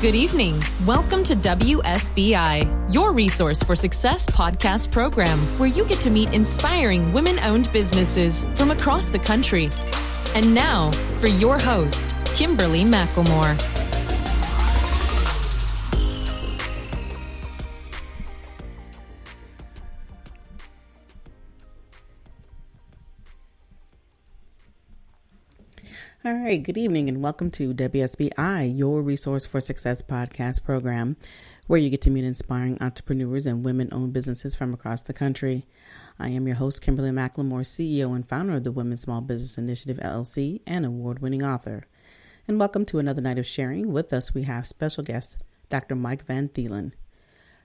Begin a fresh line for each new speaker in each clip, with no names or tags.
Good evening. Welcome to WSBI, your resource for success podcast program, where you get to meet inspiring women-owned businesses from across the country. And now, for your host, Kimberly McLemore.
All right, good evening and welcome to WSBI, your resource for success podcast program, where you get to meet inspiring entrepreneurs and women-owned businesses from across the country. I am your host, Kimberly McLemore, CEO and founder of the Women's Small Business Initiative, LLC, and award-winning author. And welcome to another night of sharing. With us, we have special guest, Dr. Mike Van Thielen.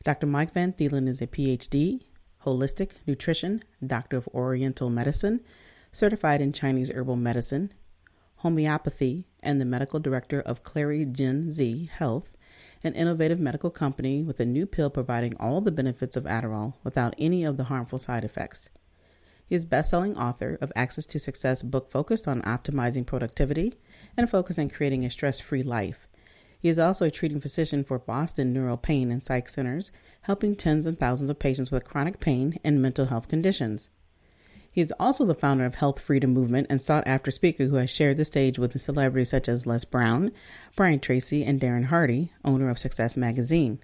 Dr. Mike Van Thielen is a PhD, holistic nutrition, doctor of Oriental Medicine, certified in Chinese herbal medicine, homeopathy, and the medical director of ClariGenZ Health, an innovative medical company with a new pill providing all the benefits of Adderall without any of the harmful side effects. He is best-selling author of Access to Success book focused on optimizing productivity and focus on creating a stress-free life. He is also a treating physician for Boston Neuro pain and Psych centers, helping tens and thousands of patients with chronic pain and mental health conditions. He is also the founder of Health Freedom Movement and sought-after speaker who has shared the stage with celebrities such as Les Brown, Tracy, and Darren Hardy, owner of Success Magazine.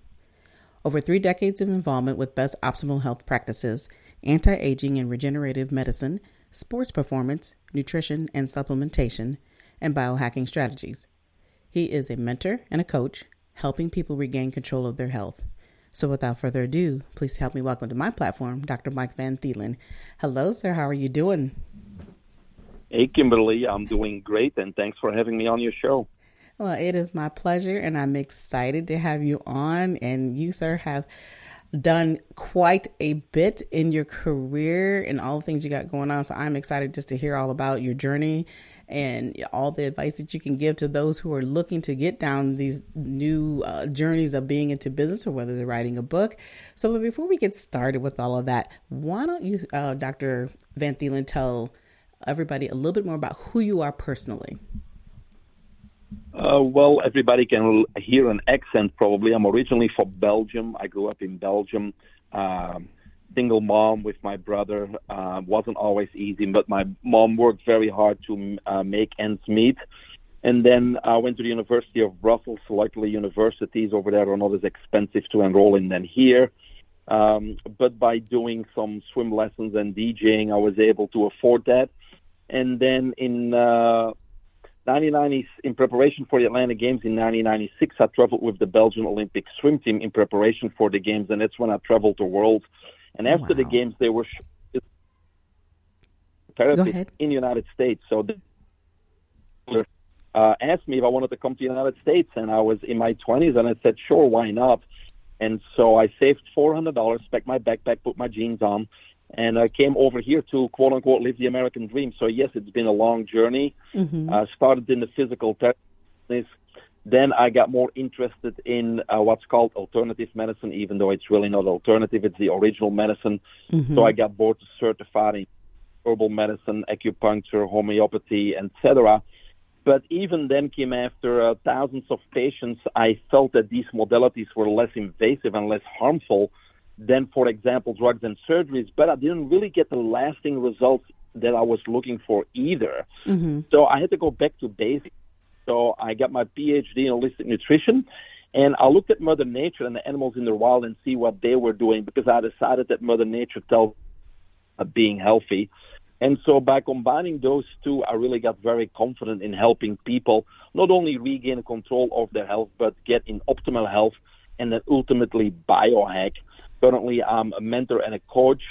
Over 3 decades of involvement with best optimal health practices, anti-aging and regenerative medicine, sports performance, nutrition and supplementation, and biohacking strategies. He is a mentor and a coach, helping people regain control of their health. So without further ado, please help me welcome to my platform, Dr. Mike Van Thielen. Hello, sir. How are you doing?
Hey, Kimberly. I'm doing great, and thanks for having me on your show.
Well, it is my pleasure, and I'm excited to have you on. And you, sir, have done quite a bit in your career and all the things you got going on. So I'm excited just to hear all about your journey and all the advice that you can give to those who are looking to get down these new journeys of being into business, or whether they're writing a book. So before we get started with all of that, why don't you, Dr. Van Thielen, tell everybody a little bit more about who you are personally?
Well, everybody can hear an accent probably. I'm originally from Belgium. I grew up in Belgium. Single mom with my brother. Wasn't always easy, but my mom worked very hard to make ends meet. And then I went to the University of Brussels. Luckily, universities over there are not as expensive to enroll in than here. But by doing some swim lessons and DJing, I was able to afford that. And then in 1990, in preparation for the Atlanta Games in 1996, I traveled with the Belgian Olympic swim team in preparation for the Games, and that's when I traveled the world. And after the Games, they were therapists in the United States. So they asked me if I wanted to come to the United States, and I was in my 20s, and I said, sure, why not? And so I saved $400, packed my backpack, put my jeans on, and I came over here to, quote-unquote, live the American dream. So, yes, it's been a long journey. Started in the physical therapy. Then I got more interested in what's called alternative medicine, even though it's really not alternative. It's the original medicine. So I got board certified in herbal medicine, acupuncture, homeopathy, etc. But even then came after thousands of patients, I felt that these modalities were less invasive and less harmful than, for example, drugs and surgeries. But I didn't really get the lasting results that I was looking for either. So I had to go back to basics. So I got my PhD in holistic nutrition, and I looked at Mother Nature and the animals in the wild and see what they were doing, because I decided that Mother Nature tells being healthy. And so by combining those two, I really got very confident in helping people not only regain control of their health, but get in optimal health and then ultimately biohack. Currently, I'm a mentor and a coach,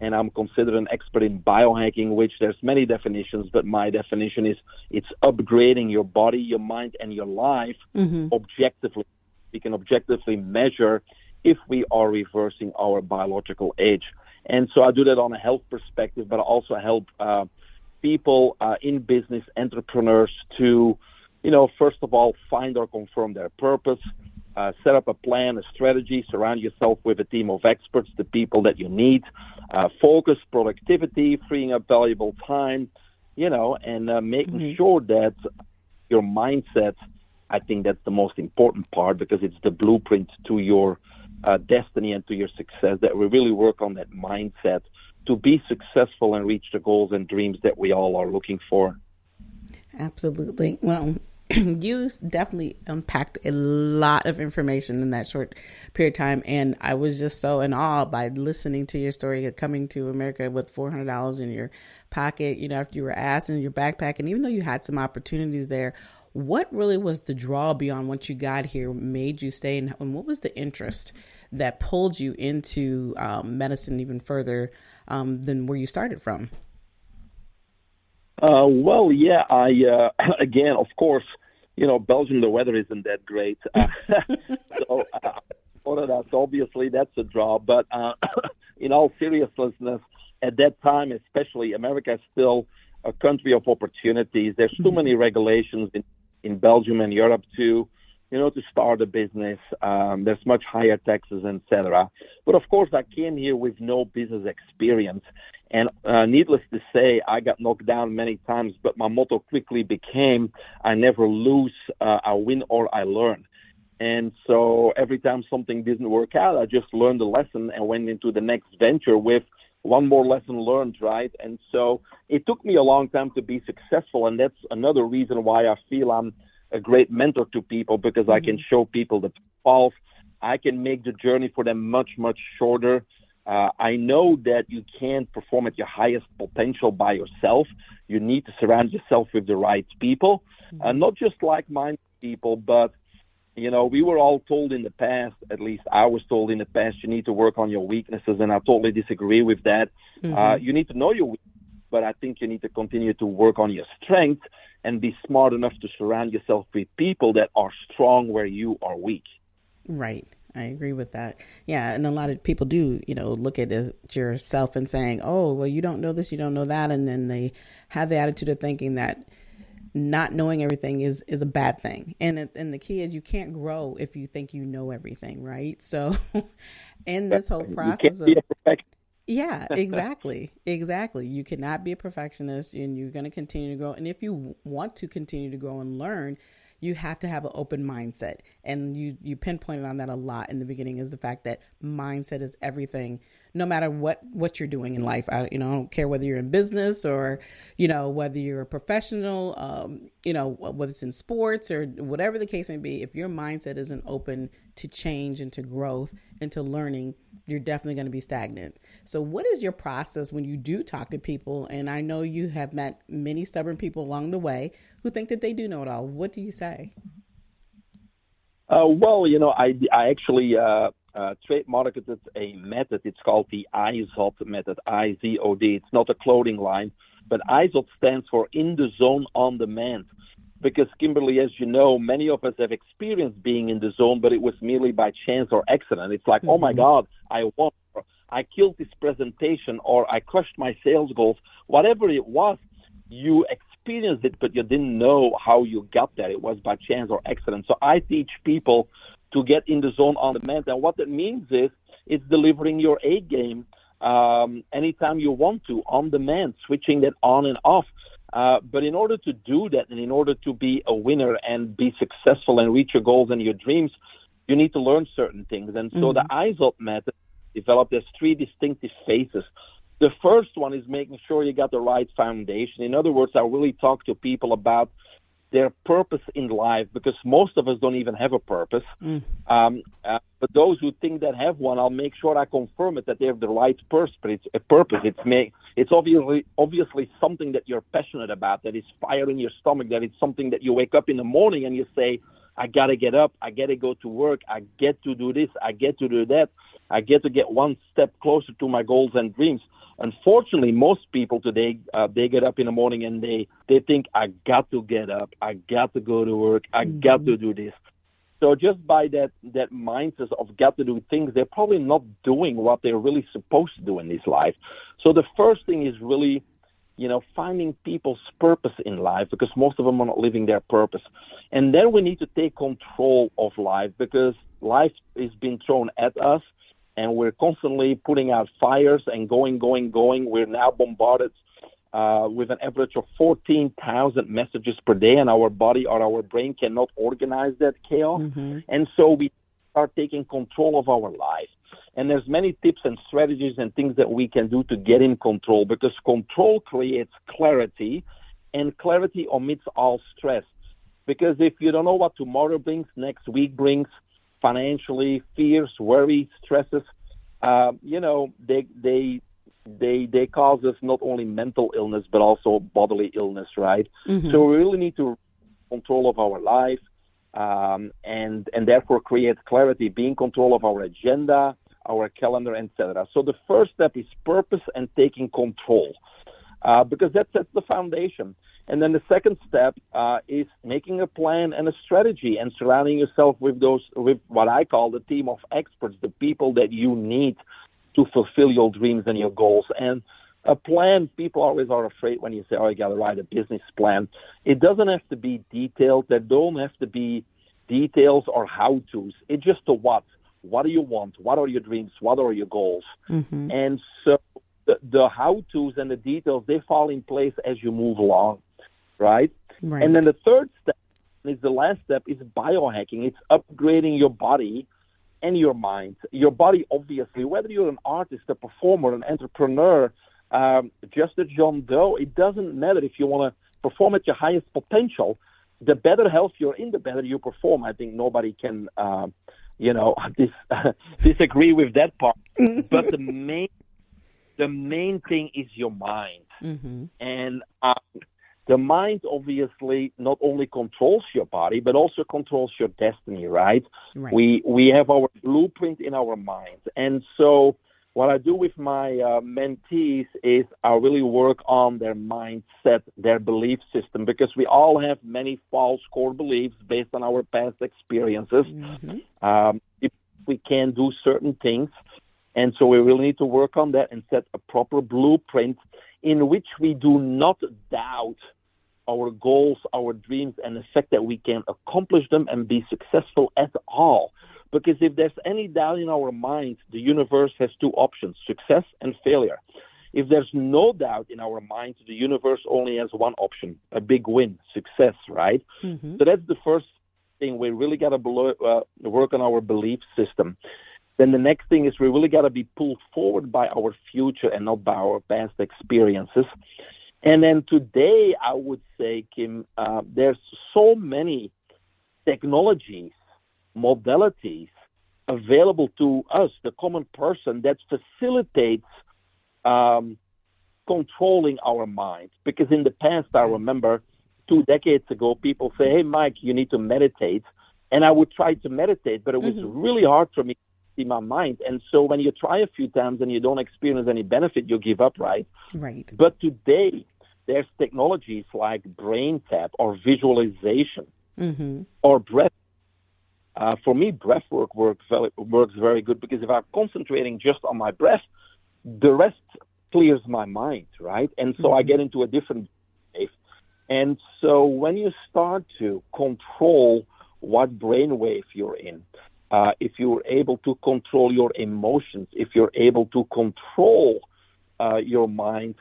and I'm considered an expert in biohacking, which there's many definitions, but my definition is it's upgrading your body, your mind, and your life objectively. We can objectively measure if we are reversing our biological age. And so I do that on a health perspective, but I also help people in business, entrepreneurs to, first of all, find or confirm their purpose, set up a plan, a strategy, surround yourself with a team of experts, the people that you need, focus, productivity, freeing up valuable time, and making sure that your mindset I think that's the most important part because it's the blueprint to your destiny and to your success, that we really work on that mindset to be successful and reach the goals and dreams that we all are looking for.
Absolutely. Well, you definitely unpacked a lot of information in that short period of time. And I was just so in awe by listening to your story of coming to America with $400 in your pocket, after you were asked in your backpack. And even though you had some opportunities there, what really was the draw beyond once you got here made you stay? And what was the interest that pulled you into medicine even further than where you started from?
Again, of course, Belgium, the weather isn't that great. So obviously that's a draw. But in all seriousness, at that time, especially, America is still a country of opportunities. There's too many regulations in Belgium and Europe to start a business. There's much higher taxes, etc. But of course, I came here with no business experience. And needless to say, I got knocked down many times, but my motto quickly became, I never lose, I win or I learn. And so every time something didn't work out, I just learned the lesson and went into the next venture with one more lesson learned, right? And so it took me a long time to be successful, and that's another reason why I feel I'm a great mentor to people, because I can show people the pitfalls. I can make the journey for them much, much shorter. I know that you can't perform at your highest potential by yourself. You need to surround yourself with the right people, not just like-minded people, but, we were all told in the past, at least I was told in the past, you need to work on your weaknesses, and I totally disagree with that. You need to know your weaknesses, but I think you need to continue to work on your strengths and be smart enough to surround yourself with people that are strong where you are weak.
Right. I agree with that. Yeah. And a lot of people do, look at yourself and saying, oh, well, you don't know this, you don't know that. And then they have the attitude of thinking that not knowing everything is a bad thing. And the key is you can't grow if you think you know everything. Right. So in this whole process of, yeah, exactly. You cannot be a perfectionist, and you're going to continue to grow. And if you want to continue to grow and learn, you have to have an open mindset. And you pinpointed on that a lot in the beginning, is the fact that mindset is everything, no matter what you're doing in life. I don't care whether you're in business or, whether you're a professional, whether it's in sports or whatever the case may be. If your mindset isn't open to change and to growth and to learning, you're definitely going to be stagnant. So what is your process when you do talk to people? And I know you have met many stubborn people along the way who think that they do know it all. What do you say?
I actually trademarked a method. It's called the IZOD method, IZOD. It's not a clothing line, but IZOD stands for in the zone on demand. Because, Kimberly, as you know, many of us have experienced being in the zone, but it was merely by chance or accident. It's like, oh my God, I won, or I killed this presentation, or I crushed my sales goals. Whatever it was, you experienced it, but you didn't know how you got there. It was by chance or accident. So I teach people to get in the zone on demand. And what that means is it's delivering your A game anytime you want to, on demand, switching that on and off. But in order to do that, and in order to be a winner and be successful and reach your goals and your dreams, you need to learn certain things. And so the IZOD method developed as 3 distinctive phases. The first one is making sure you got the right foundation. In other words, I really talk to people about their purpose in life, because most of us don't even have a purpose. But those who think that have one, I'll make sure I confirm it, that they have the right purpose. It's obviously something that you're passionate about, that is fire in your stomach, that it's something that you wake up in the morning and you say, I got to get up, I got to go to work, I get to do this, I get to do that, I get to get one step closer to my goals and dreams. Unfortunately, most people today, they get up in the morning and they think, I got to get up, I got to go to work, I got to do this. So just by that mindset of got to do things, they're probably not doing what they're really supposed to do in this life. So the first thing is really, finding people's purpose in life, because most of them are not living their purpose. And then we need to take control of life, because life is being thrown at us, and we're constantly putting out fires and going. We're now bombarded with an average of 14,000 messages per day, and our body or our brain cannot organize that chaos. And so we start taking control of our life. And there's many tips and strategies and things that we can do to get in control, because control creates clarity, and clarity omits all stress. Because if you don't know what tomorrow brings, next week brings, financially, fears, worries, stresses, they cause us not only mental illness, but also bodily illness, right? So we really need to control of our life, and therefore create clarity, be in control of our agenda, our calendar, etc. So the first step is purpose and taking control, because that sets the foundation. And then the second step is making a plan and a strategy, and surrounding yourself with what I call the team of experts, the people that you need to fulfill your dreams and your goals. And a plan, people always are afraid when you say, you got to write a business plan. It doesn't have to be detailed. There don't have to be details or how-tos. It's just a what. What do you want? What are your dreams? What are your goals? And so the how-tos and the details, they fall in place as you move along, right? And then the third step is the last step is biohacking. It's upgrading your body and your mind. Your body, obviously, whether you're an artist, a performer, an entrepreneur, just a John Doe, it doesn't matter. If you want to perform at your highest potential, the better health you're in, the better you perform. I think nobody can, disagree with that part. But the main thing is your mind. And the mind obviously not only controls your body, but also controls your destiny, right? We have our blueprint in our mind. And so what I do with my mentees is I really work on their mindset, their belief system, because we all have many false core beliefs based on our past experiences. We can't do certain things. And so we really need to work on that and set a proper blueprint in which we do not doubt our goals, our dreams, and the fact that we can accomplish them and be successful at all. Because if there's any doubt in our minds, the universe has two options, success and failure. If there's no doubt in our minds, the universe only has one option, a big win, success, right? So that's the first thing. We really got to work on our belief system. Then the next thing is we really got to be pulled forward by our future and not by our past experiences. And then today, I would say, Kim, there's so many technologies, modalities available to us, the common person, that facilitates controlling our minds. Because in the past, I remember 2 decades ago, people say, hey, Mike, you need to meditate. And I would try to meditate, but it was really hard for me to see my mind. And so when you try a few times and you don't experience any benefit, you give up, right? But today, there's technologies like brain tap or visualization or breath. For me, breath work works very good, because if I'm concentrating just on my breath, the rest clears my mind, right? And so I get into a different place. And so when you start to control what brainwave you're in, if you're able to control your emotions, if you're able to control your mind,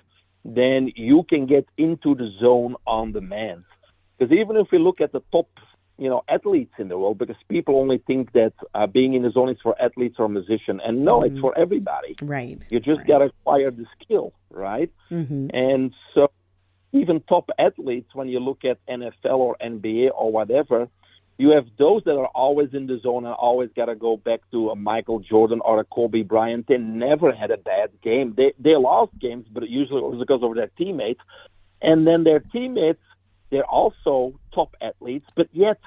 then you can get into the zone on demand. Because even if we look at the top, athletes in the world, because people only think that being in the zone is for athletes or musicians, and no, it's for everybody. You just got to acquire the skill, right? And so even top athletes, when you look at NFL or NBA or whatever, you have those that are always in the zone and always got to go back to a Michael Jordan or a Kobe Bryant. They never had a bad game. They lost games, but usually it was because of their teammates. And then their teammates, they're also top athletes, but yet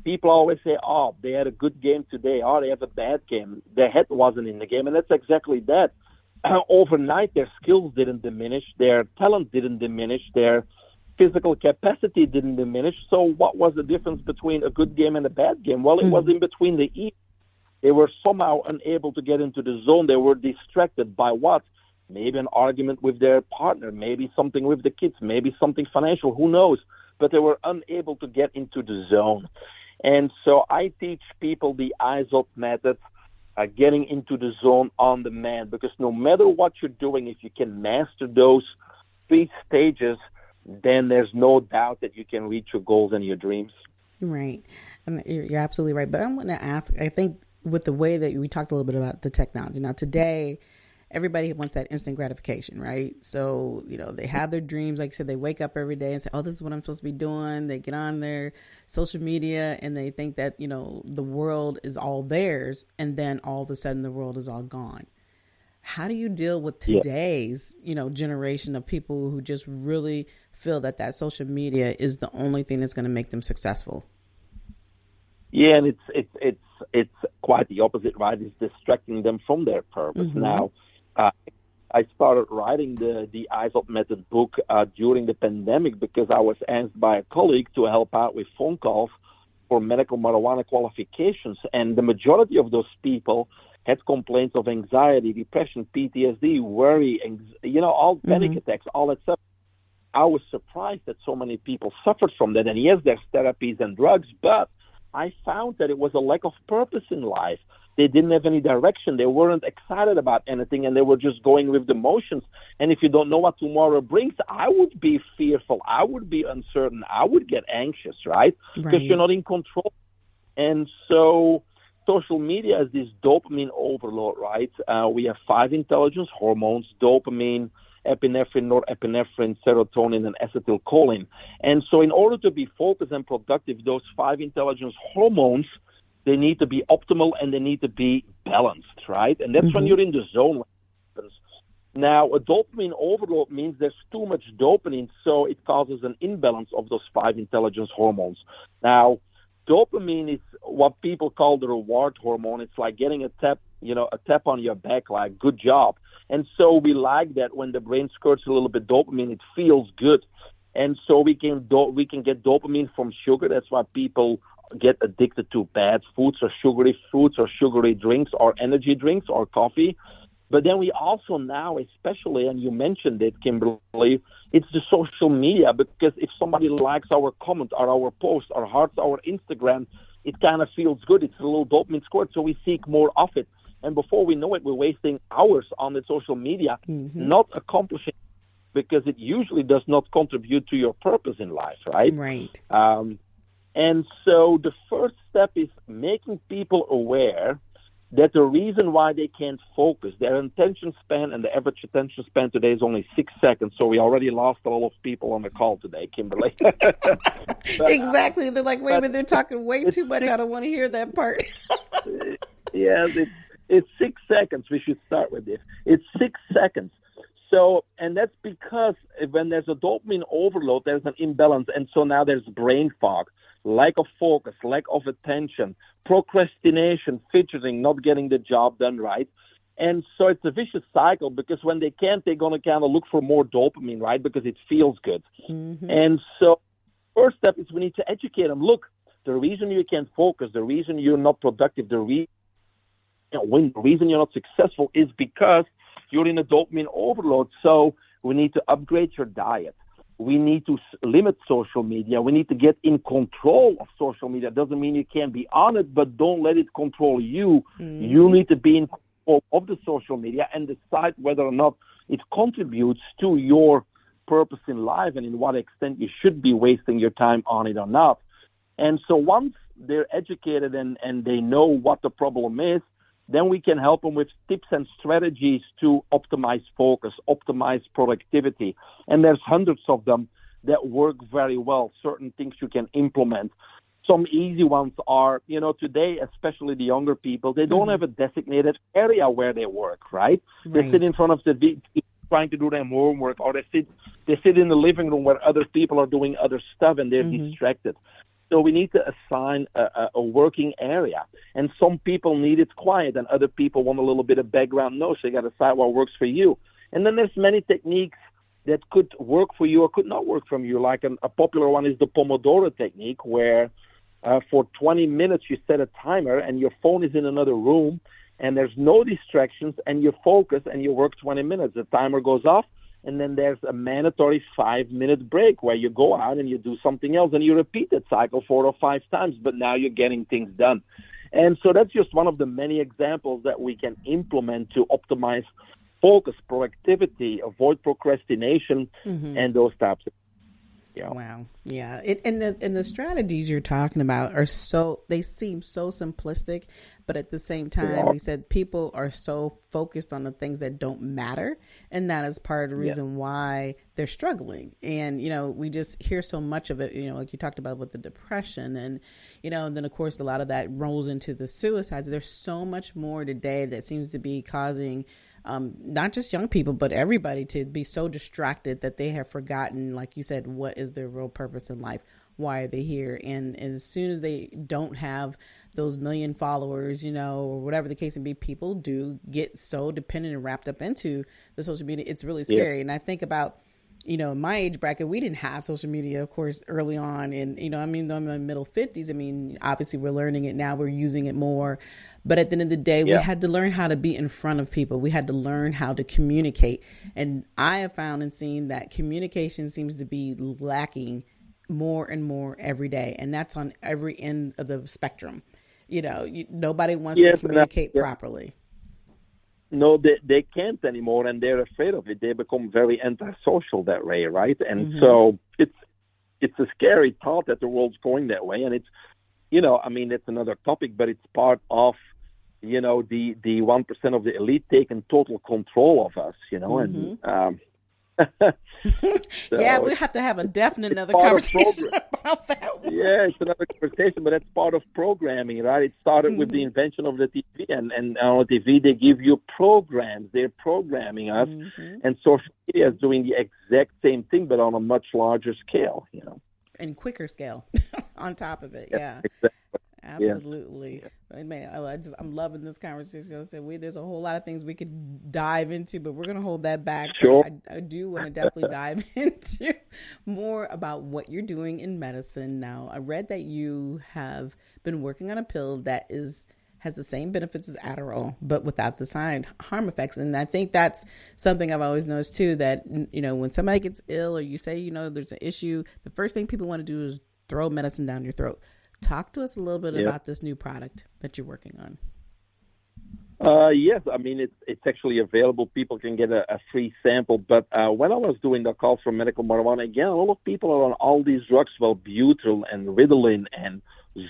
people always say, they had a good game today, they have a bad game. Their head wasn't in the game, and that's exactly that. Overnight, their skills didn't diminish, their talent didn't diminish, their physical capacity didn't diminish. So what was the difference between a good game and a bad game? Well, it was in between the ears. They were somehow unable to get into the zone. They were distracted by what? Maybe an argument with their partner, maybe something with the kids, maybe something financial, who knows? But they were unable to get into the zone. And so I teach people the eyes up method, getting into the zone on demand, because no matter what you're doing, if you can master those 3 stages, then there's no doubt that you can reach your goals and your dreams.
Right. You're absolutely right. But I'm going to ask, I think with the way that we talked a little bit about the technology. Now, today, everybody wants that instant gratification, right? So, they have their dreams. Like I said, they wake up every day and say, oh, this is what I'm supposed to be doing. They get on their social media and they think that, the world is all theirs. And then all of a sudden the world is all gone. How do you deal with today's, generation of people who just really feel that social media is the only thing that's going to make them successful?
Yeah, and it's quite the opposite, right? It's distracting them from their purpose. Mm-hmm. Now, I started writing the Eyes Up Method book during the pandemic because I was asked by a colleague to help out with phone calls for medical marijuana qualifications, and the majority of those people had complaints of anxiety, depression, PTSD, worry, all panic attacks, all that stuff. I was surprised that so many people suffered from that. And yes, there's therapies and drugs, but I found that it was a lack of purpose in life. They didn't have any direction. They weren't excited about anything, and they were just going with the motions. And if you don't know what tomorrow brings, I would be fearful. I would be uncertain. I would get anxious, right? Because you're not in control. And so social media is this dopamine overload, right? We have 5 intelligence hormones: dopamine, epinephrine, norepinephrine, serotonin, and acetylcholine. And so in order to be focused and productive, those 5 intelligence hormones, they need to be optimal and they need to be balanced, right? And that's when you're in the zone. Now, a dopamine overload means there's too much dopamine, so it causes an imbalance of those 5 intelligence hormones. Now, dopamine is what people call the reward hormone. It's like getting a tap on your back, like, good job. And so we like that when the brain squirts a little bit dopamine, it feels good. And so we can get dopamine from sugar. That's why people get addicted to bad foods or sugary foods or sugary drinks or energy drinks or coffee. But then we also now, especially, and you mentioned it, Kimberly, it's the social media, because if somebody likes our comment or our post or hearts our Instagram, it kind of feels good. It's a little dopamine squirt, so we seek more of it. And before we know it, we're wasting hours on the social media, not accomplishing, because it usually does not contribute to your purpose in life, right?
Right.
And so the first step is making people aware that the reason why they can't focus, their attention span, and the average attention span today is only 6 seconds. So we already lost a lot of people on the call today, Kimberly.
Exactly. They're like, wait a minute, they're talking way too much. I don't want to hear that part.
Yeah, it's 6 seconds. We should start with this. It's 6 seconds. So, and that's because when there's a dopamine overload, there's an imbalance. And so now there's brain fog, lack of focus, lack of attention, procrastination, fidgeting, not getting the job done right. And so it's a vicious cycle, because when they can't, they're going to kind of look for more dopamine, right? Because it feels good. And so first step is we need to educate them. Look, the reason you can't focus, the reason you're not productive, the reason you're not successful is because you're in a dopamine overload. So we need to upgrade your diet. We need to limit social media. We need to get in control of social media. Doesn't mean you can't be on it, but don't let it control you. You need to be in control of the social media and decide whether or not it contributes to your purpose in life and in what extent you should be wasting your time on it or not. And so once they're educated and they know what the problem is, then we can help them with tips and strategies to optimize focus, optimize productivity. And there's hundreds of them that work very well, certain things you can implement. Some easy ones are, today, especially the younger people, they don't have a designated area where they work, right? They sit in front of the TV trying to do their homework, or they sit in the living room where other people are doing other stuff and they're distracted. So we need to assign a working area. And some people need it quiet, and other people want a little bit of background noise. So you got to decide what works for you. And then there's many techniques that could work for you or could not work for you. Like a popular one is the Pomodoro technique, where for 20 minutes you set a timer and your phone is in another room and there's no distractions, and you focus and you work 20 minutes. The timer goes off. And then there's a mandatory 5-minute break where you go out and you do something else, and you repeat that cycle 4 or 5 times, but now you're getting things done. And so that's just one of the many examples that we can implement to optimize focus, productivity, avoid procrastination, and those types of. Yeah.
Wow. Yeah. And the strategies you're talking about they seem so simplistic, but at the same time, we said people are so focused on the things that don't matter. And that is part of the reason why they're struggling. And, we just hear so much of it, like you talked about with the depression and, and then of course, a lot of that rolls into the suicides. There's so much more today that seems to be causing not just young people, but everybody to be so distracted that they have forgotten, like you said, what is their real purpose in life? Why are they here? And as soon as they don't have those million followers, or whatever the case may be, people do get so dependent and wrapped up into the social media. It's really scary. And I think about, my age bracket, we didn't have social media, of course, early on. And, I'm in my middle 50s. Obviously we're learning it now. We're using it more. But at the end of the day, we had to learn how to be in front of people. We had to learn how to communicate. And I have found and seen that communication seems to be lacking more and more every day. And that's on every end of the spectrum. Nobody wants to communicate properly.
No, they can't anymore, and they're afraid of it. They become very antisocial that way, right? And so it's a scary thought that the world's going that way. And it's, it's another topic, but it's part of, the 1% of the elite taking total control of us, and
so we have to have a definite another conversation about that one.
Yeah, it's another conversation, but that's part of programming, right? It started with the invention of the TV, and on TV they give you programs. They're programming us, and social media is doing the exact same thing, but on a much larger scale,
and quicker scale on top of it. Yeah,
exactly.
Absolutely. Yeah. Man, I'm loving this conversation. I said there's a whole lot of things we could dive into, but we're going to hold that back.
Sure.
I do want to definitely dive into more about what you're doing in medicine now. I read that you have been working on a pill that has the same benefits as Adderall, but without the side harm effects. And I think that's something I've always noticed too, that, when somebody gets ill or you say, there's an issue, the first thing people want to do is throw medicine down your throat. Talk to us a little bit about this new product that you're working on.
Yes, it's actually available. People can get a free sample. But when I was doing the calls for medical marijuana, again, a lot of people are on all these drugs, Wellbutrin and Ritalin and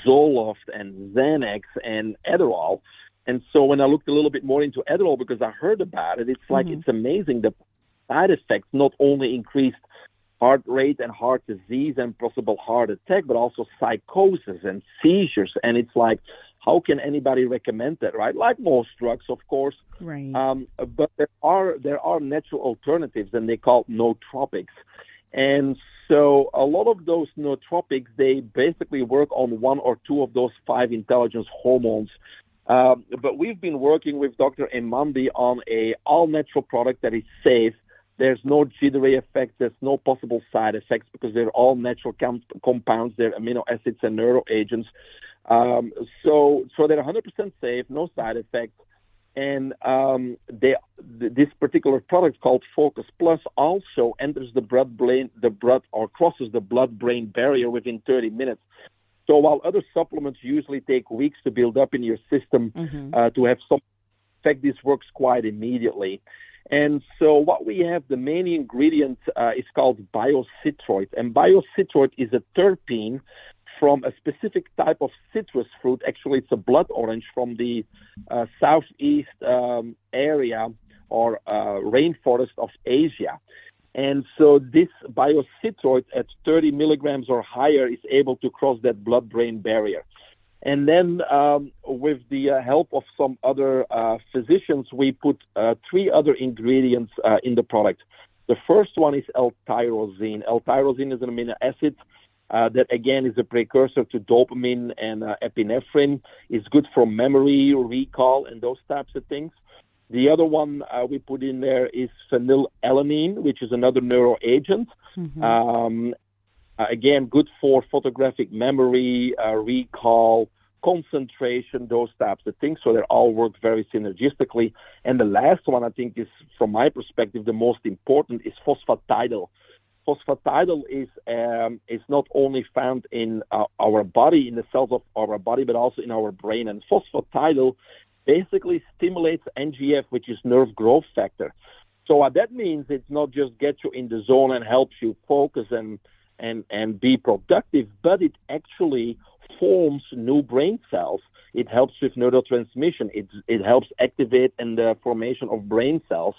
Zoloft and Xanax and Adderall. And so when I looked a little bit more into Adderall, because I heard about it, it's like it's amazing. The side effects not only increased heart rate and heart disease and possible heart attack, but also psychosis and seizures. And it's like, how can anybody recommend that, right? Like most drugs, of course.
Right.
But there are natural alternatives, and they call nootropics. And so a lot of those nootropics, they basically work on one or two of those 5 intelligence hormones. But we've been working with Dr. Emandi on a all-natural product that is safe. There's no jittery effects. There's no possible side effects because they're all natural compounds. They're amino acids and neuro agents. So they're 100% safe, no side effects. And this particular product called Focus Plus also enters crosses the blood-brain barrier within 30 minutes. So while other supplements usually take weeks to build up in your system to have some effect, this works quite immediately. And so what we have, the main ingredient is called biocitroid. And biocitroid is a terpene from a specific type of citrus fruit. Actually, it's a blood orange from the southeast area or rainforest of Asia. And so this biocitroid at 30 milligrams or higher is able to cross that blood-brain barrier. And then with the help of some other physicians, we put 3 other ingredients in the product. The first one is L-tyrosine. L-tyrosine is an amino acid that, again, is a precursor to dopamine and epinephrine. It's good for memory, recall, and those types of things. The other one we put in there is phenylalanine, which is another neuro agent. Again, good for photographic memory, recall, concentration, those types of things. So they all work very synergistically. And the last one, I think, is, from my perspective, the most important, is phosphatidylate. Phosphatidylate is not only found in our body, in the cells of our body, but also in our brain. And phosphatidylate basically stimulates NGF, which is nerve growth factor. So what that means, it's not just gets you in the zone and helps you focus and be productive, but it actually forms new brain cells. It helps with neurotransmission. It helps activate in the formation of brain cells.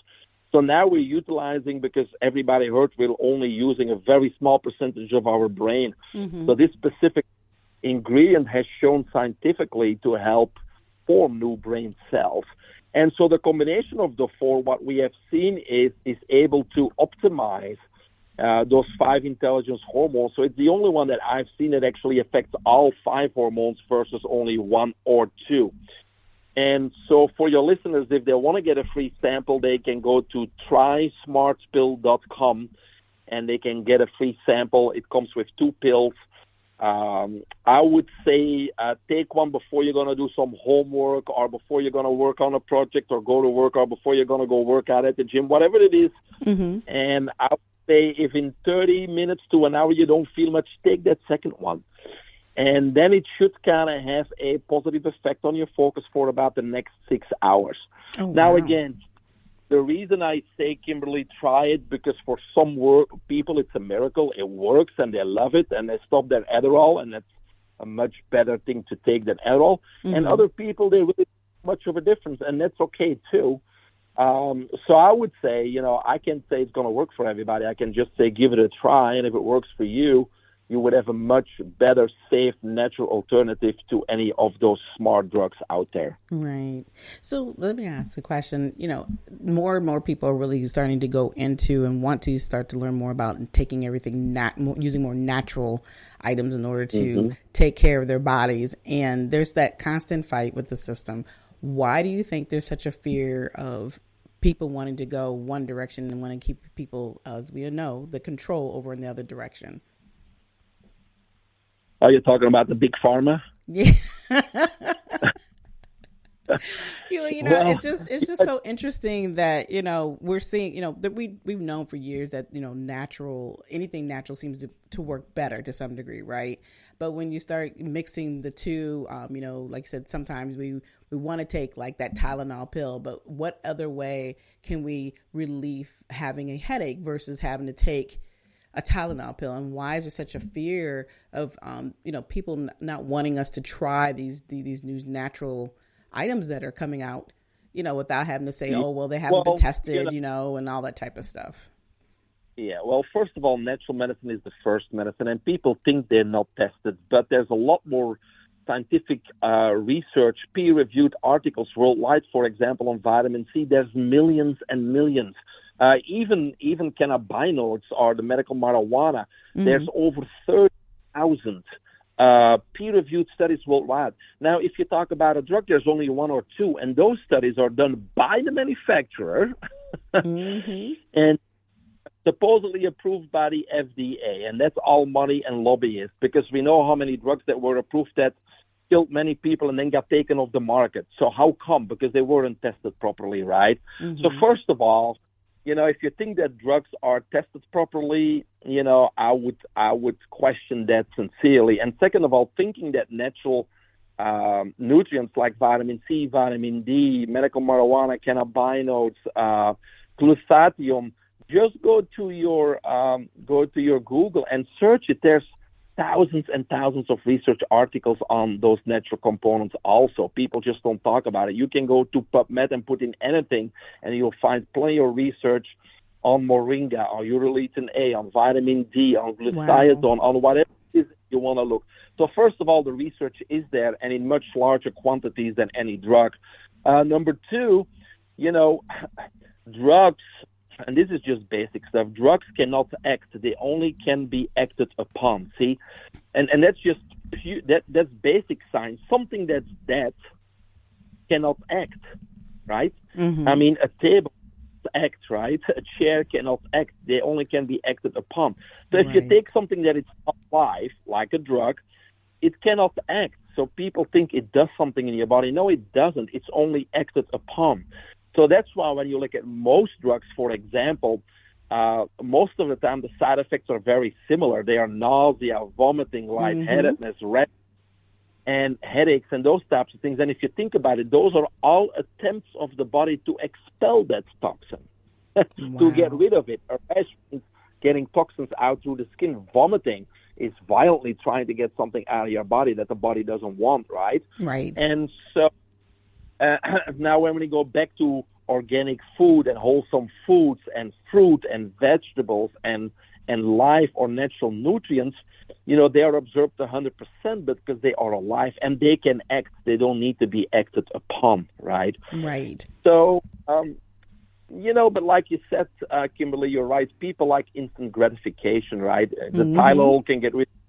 So now we're utilizing, because everybody heard we're only using a very small percentage of our brain. Mm-hmm. So this specific ingredient has shown scientifically to help form new brain cells. And so the combination of the four, what we have seen is able to optimize those 5 intelligence hormones. So it's the only one that I've seen that actually affects all 5 hormones versus only 1 or 2. And so for your listeners, if they want to get a free sample, they can go to trysmartpill.com and they can get a free sample. It comes with 2 pills. I would say take one before you're going to do some homework, or before you're going to work on a project or go to work, or before you're going to go work out at the gym, whatever it is. Mm-hmm. And I would say if in 30 minutes to an hour you don't feel much, take that second one. And then it should kind of have a positive effect on your focus for about the next 6 hours. Oh, now, wow. Again, the reason I say, Kimberly, try it, because for some people it's a miracle. It works and they love it and they stop their Adderall, and that's a much better thing to take than Adderall. Mm-hmm. And other people, they really much of a difference, and that's okay too. So I would say, I can't say it's going to work for everybody. I can just say give it a try, and if it works for you, you would have a much better, safe, natural alternative to any of those smart drugs out there.
Right. So let me ask the question, more and more people are really starting to go into and want to start to learn more about taking everything, using more natural items in order to mm-hmm. take care of their bodies. And there's that constant fight with the system. Why do you think there's such a fear of people wanting to go one direction and want to keep people, as we know, the control over in the other direction?
Are you talking about the big pharma?
Yeah. It's just so interesting that, we're seeing, that we've known for years that, anything natural seems to work better to some degree, right? But when you start mixing the two, like I said, sometimes we want to take like that Tylenol pill, but what other way can we relieve having a headache versus having to take a Tylenol pill? And why is there such a fear of, people not wanting us to try these new natural items that are coming out, without having to say, oh, well, they haven't been tested, and all that type of stuff?
Yeah, well, first of all, natural medicine is the first medicine, and people think they're not tested, but there's a lot more scientific research, peer-reviewed articles worldwide, for example, on vitamin C. There's millions and millions. Even cannabinoids or the medical marijuana, mm-hmm. there's over 30,000 peer-reviewed studies worldwide. Now, if you talk about a drug, there's only 1 or 2, and those studies are done by the manufacturer mm-hmm. and supposedly approved by the FDA, and that's all money and lobbyists, because we know how many drugs that were approved that killed many people and then got taken off the market. So how come? Because they weren't tested properly, right? Mm-hmm. So first of all, if you think that drugs are tested properly, I would question that sincerely. And second of all, thinking that natural nutrients like vitamin C, vitamin D, medical marijuana, cannabinoids, glutathione, just go to your Google and search it. There's thousands and thousands of research articles on those natural components also. People just don't talk about it. You can go to PubMed and put in anything, and you'll find plenty of research on moringa, on urolithin A, on vitamin D, on glutathione, on whatever it is you want to look. So first of all, the research is there, and in much larger quantities than any drug. Number two, drugs, and this is just basic stuff, drugs cannot act. They only can be acted upon, see? And that's just that's basic science. Something that's dead cannot act, right? Mm-hmm. I mean, a table act, right? A chair cannot act. They only can be acted upon. So if you take something that is alive, like a drug, it cannot act. So people think it does something in your body. No, it doesn't. It's only acted upon. So that's why when you look at most drugs, for example, most of the time the side effects are very similar. They are nausea, vomiting, lightheadedness, and headaches and those types of things. And if you think about it, those are all attempts of the body to expel that toxin, to get rid of it. Or getting toxins out through the skin, vomiting is violently trying to get something out of your body that the body doesn't want, right?
Right.
And so now when we go back to organic food and wholesome foods and fruit and vegetables and live or natural nutrients, they are absorbed 100% because they are alive and they can act. They don't need to be acted upon, right?
Right.
So, but like you said, Kimberly, you're right. People like instant gratification, right? The Tylenol can get rid of it.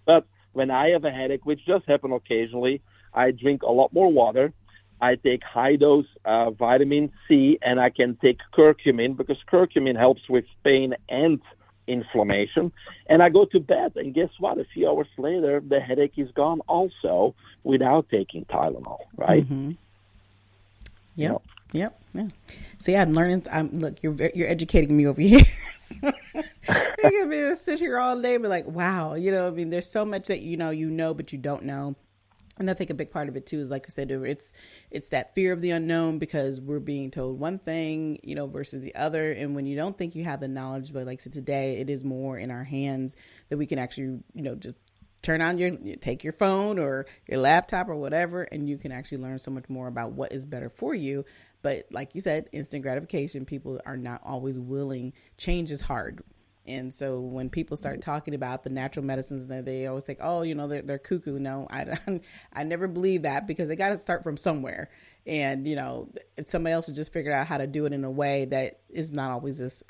But when I have a headache, which does happen occasionally, I drink a lot more water. I take high-dose vitamin C, and I can take curcumin because curcumin helps with pain and inflammation. And I go to bed, and guess what? A few hours later, the headache is gone also without taking Tylenol, right?
Mm-hmm. Yep. Yeah. See, I'm learning. Look, you're educating me over here. I can be sit here all day, and be like, wow, there's so much that but you don't know. And I think a big part of it too is, like I said, it's that fear of the unknown because we're being told one thing, versus the other. And when you don't think you have the knowledge, but like I said, today it is more in our hands that we can actually, just turn on take your phone or your laptop or whatever, and you can actually learn so much more about what is better for you. But like you said, instant gratification, people are not always willing. Change is hard. And so when people start talking about the natural medicines, they always think, oh, they're cuckoo. No, I never believe that because they got to start from somewhere. And, if somebody else has just figured out how to do it in a way that is not always it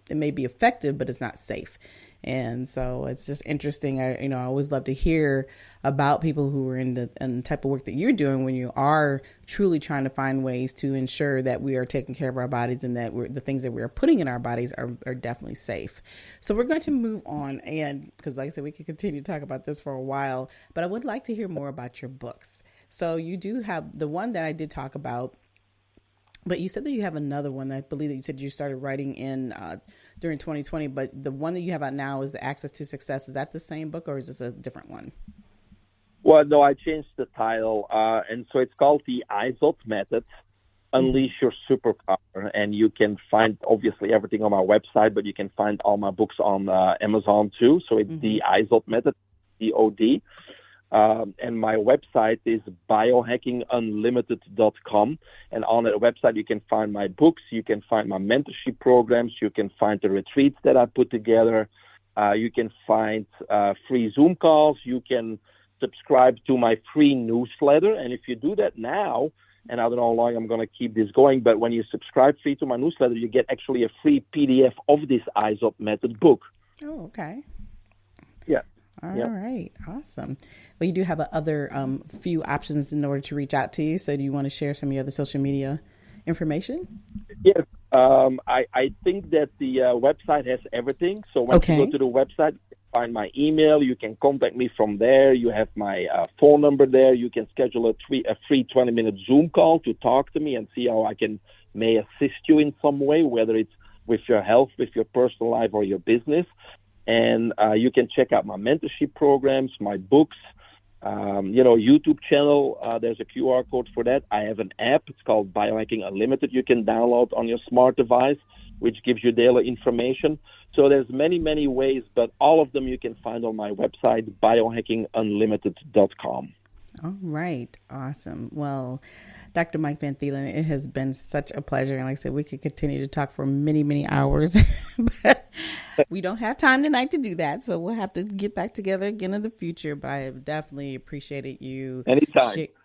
may be effective, but it's not safe. And so it's just interesting. I always love to hear about people who are in the type of work that you're doing when you are truly trying to find ways to ensure that we are taking care of our bodies and that the things that we are putting in our bodies are definitely safe. So we're going to move on. And because like I said, we could continue to talk about this for a while, but I would like to hear more about your books. So you do have the one that I did talk about, but you said that you have another one that I believe that you said you started writing in during 2020, but the one that you have out now is the Access to Success. Is that the same book or is this a different one?
Well, no, I changed the title. And so it's called the IZOT Method, Unleash Your Superpower. And you can find obviously everything on my website, but you can find all my books on Amazon too. So it's the IZOT Method, DOD. And my website is biohackingunlimited.com. And on that website, you can find my books, you can find my mentorship programs, you can find the retreats that I put together, you can find free Zoom calls, you can subscribe to my free newsletter. And if you do that now, and I don't know how long I'm going to keep this going, but when you subscribe free to my newsletter, you get actually a free PDF of this IZOT Method book.
Oh, okay.
Yeah.
All right. Awesome. Well, you do have other few options in order to reach out to you. So do you want to share some of your other social media information?
Yes. I think that the website has everything. So once you go to the website, you can find my email. You can contact me from there. You have my phone number there. You can schedule a free 20-minute Zoom call to talk to me and see how I may assist you in some way, whether it's with your health, with your personal life, or your business. And you can check out my mentorship programs, my books, YouTube channel. There's a QR code for that. I have an app. It's called Biohacking Unlimited. You can download on your smart device, which gives you daily information. So there's many, many ways, but all of them you can find on my website, biohackingunlimited.com.
All right. Awesome. Well, Dr. Mike Van Thielen, it has been such a pleasure. And like I said, we could continue to talk for many, many hours, but we don't have time tonight to do that. So we'll have to get back together again in the future. But I have definitely appreciated you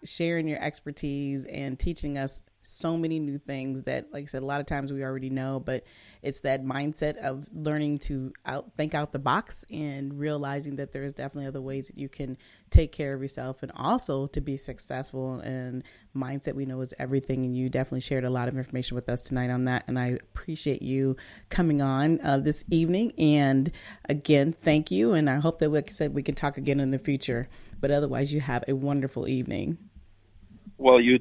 sharing your expertise and teaching us so many new things that, like I said, a lot of times we already know, but it's that mindset of learning to think out the box and realizing that there's definitely other ways that you can take care of yourself and also to be successful. And mindset, we know, is everything. And you definitely shared a lot of information with us tonight on that. And I appreciate you coming on this evening. And again, thank you. And I hope that, like I said, we can talk again in the future. But otherwise, you have a wonderful evening.
Well, you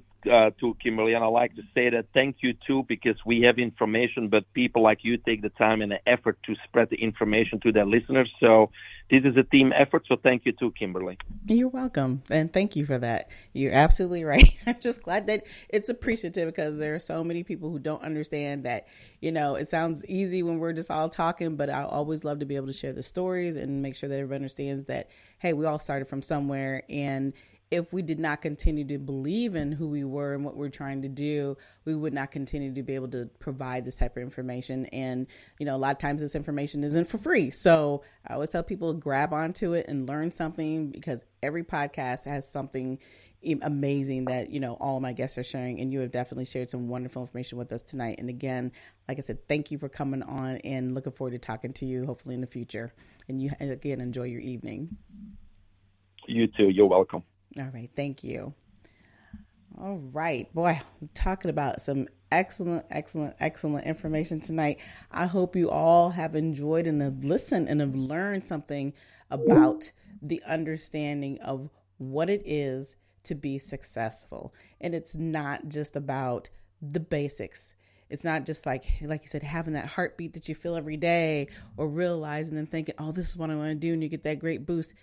too, Kimberly, and I like to say that thank you too, because we have information, but people like you take the time and the effort to spread the information to their listeners. So this is a team effort. So thank you too, Kimberly.
You're welcome. And thank you for that. You're absolutely right. I'm just glad that it's appreciative, because there are so many people who don't understand that, it sounds easy when we're just all talking, but I always love to be able to share the stories and make sure that everybody understands that, hey, we all started from somewhere. And if we did not continue to believe in who we were and what we're trying to do, we would not continue to be able to provide this type of information. And, a lot of times this information isn't for free. So I always tell people to grab onto it and learn something, because every podcast has something amazing that, all of my guests are sharing. And you have definitely shared some wonderful information with us tonight. And again, like I said, thank you for coming on, and looking forward to talking to you hopefully in the future. And you, again, enjoy your evening.
You too. You're welcome.
All right. Thank you. All right. Boy, we're talking about some excellent information tonight. I hope you all have enjoyed and have listened and have learned something about the understanding of what it is to be successful. And it's not just about the basics. It's not just like you said, having that heartbeat that you feel every day, or realizing and thinking, oh, this is what I want to do. And you get that great boost.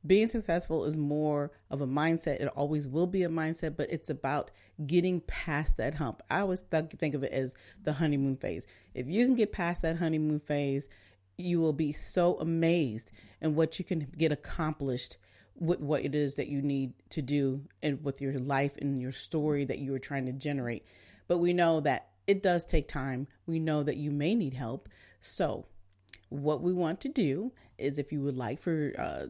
Being successful is more of a mindset. It always will be a mindset, but it's about getting past that hump. I always think of it as the honeymoon phase. If you can get past that honeymoon phase, you will be so amazed in what you can get accomplished with what it is that you need to do, and with your life and your story that you are trying to generate. But we know that it does take time. We know that you may need help. So what we want to do is, if you would like for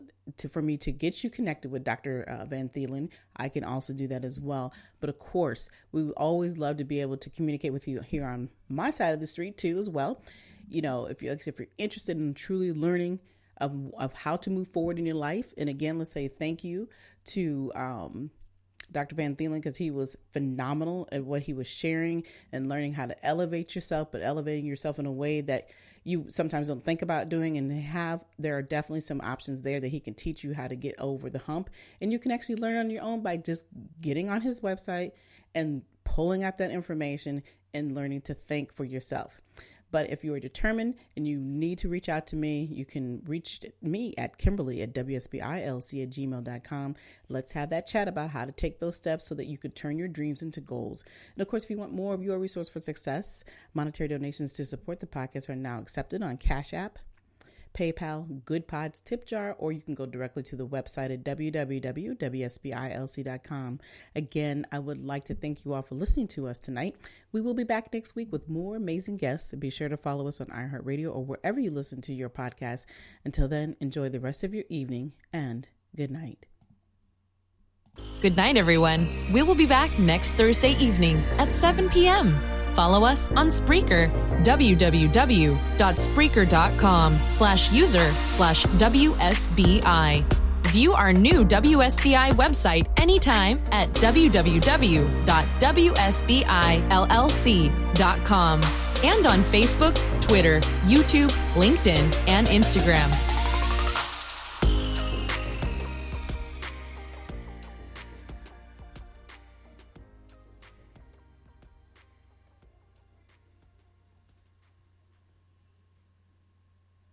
me to get you connected with Dr. Van Thielen, I can also do that as well. But of course, we would always love to be able to communicate with you here on my side of the street too as well. If you're interested in truly learning of how to move forward in your life. And again, let's say thank you to Dr. Van Thielen, because he was phenomenal at what he was sharing and learning how to elevate yourself, but elevating yourself in a way that you sometimes don't think about doing. And there are definitely some options there that he can teach you how to get over the hump. And you can actually learn on your own by just getting on his website and pulling out that information and learning to think for yourself. But if you are determined and you need to reach out to me, you can reach me at Kimberly@WSBILC@gmail.com. Let's have that chat about how to take those steps so that you could turn your dreams into goals. And of course, if you want more of your resource for success, monetary donations to support the podcast are now accepted on Cash App, PayPal, Good Pods, Tip Jar, or you can go directly to the website at www.WSBILC.com. Again, I would like to thank you all for listening to us tonight. We will be back next week with more amazing guests. Be sure to follow us on iHeartRadio or wherever you listen to your podcast. Until then, enjoy the rest of your evening, and good night.
Good night, everyone. We will be back next Thursday evening at 7 p.m. Follow us on Spreaker, www.spreaker.com/user/WSBI. View our new WSBI website anytime at www.WSBILLC.com and on Facebook, Twitter, YouTube, LinkedIn, and Instagram.